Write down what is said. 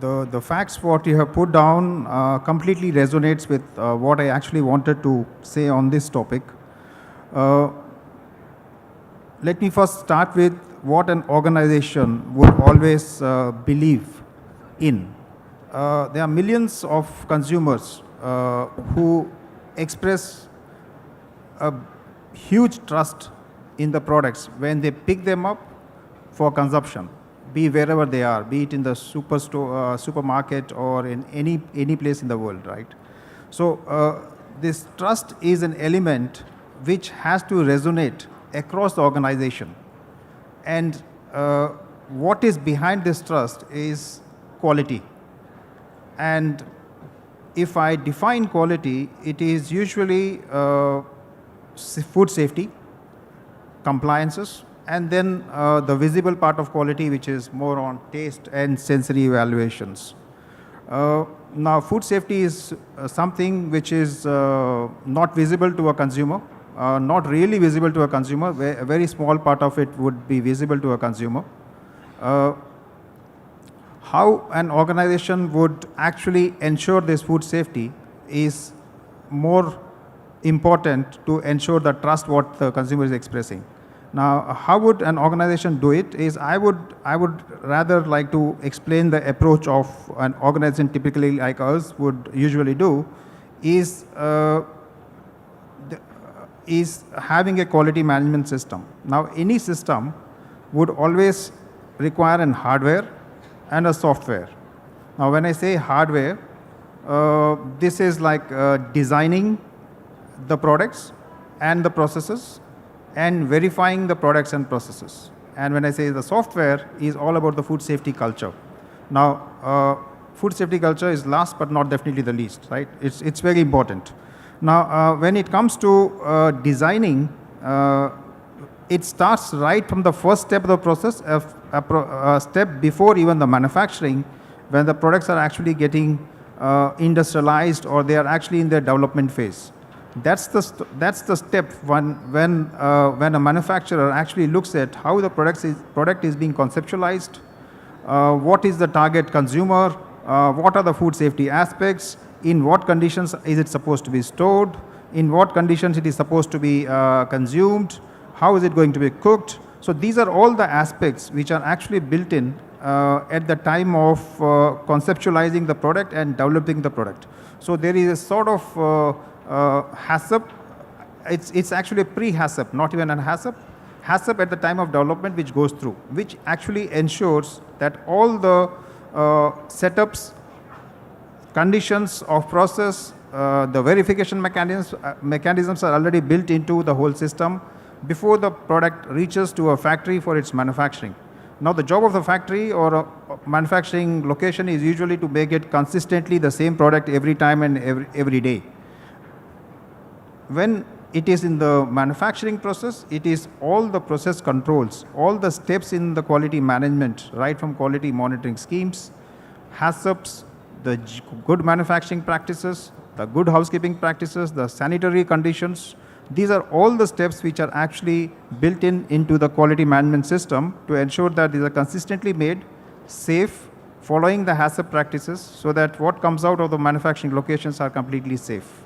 the facts what you have put down completely resonates with what I actually wanted to say on this topic. Uh, Let me first start with what an organization would always believe in. There are millions of consumers who express a huge trust in the products when they pick them up for consumption, be wherever they are, be it in the supermarket or in any place in the world, right? So this trust is an element which has to resonate across the organization. And what is behind this trust is quality. And if I define quality, it is usually food safety, compliances, and then the visible part of quality, which is more on taste and sensory evaluations. Now, food safety is something which is not visible to a consumer, not really visible to a consumer. A very small part of it would be visible to a consumer. How an organization would actually ensure this food safety is more important to ensure the trust what the consumer is expressing. Now, how would an organization do it is I would rather like to explain the approach of an organization typically like us would usually do is having a quality management system. Now, any system would always require an hardware and a software. Now, when I say hardware, this is like designing the products and the processes and verifying the products and processes. And when I say the software is all about the food safety culture. Now, food safety culture is last but not definitely the least, right? It's very important. Now, when it comes to designing, it starts right from the first step of the process, a step before even the manufacturing, when the products are actually getting industrialized or they are actually in their development phase. That's the step when a manufacturer actually looks at how the product is being conceptualized, what is the target consumer, what are the food safety aspects, in what conditions is it supposed to be stored, in what conditions it is supposed to be consumed, how is it going to be cooked. So these are all the aspects which are actually built in at the time of conceptualizing the product and developing the product. So there is a sort of HACCP. It's actually a pre-HACCP, not even an HACCP. HACCP at the time of development which goes through, which actually ensures that all the setups, conditions of process, the verification mechanisms are already built into the whole system before the product reaches to a factory for its manufacturing. Now, the job of the factory or a manufacturing location is usually to make it consistently the same product every time and every day. When it is in the manufacturing process, it is all the process controls, all the steps in the quality management, right from quality monitoring schemes, HACCPs, the good manufacturing practices, the good housekeeping practices, the sanitary conditions. These are all the steps which are actually built into the quality management system to ensure that these are consistently made, safe, following the HACCP practices so that what comes out of the manufacturing locations are completely safe.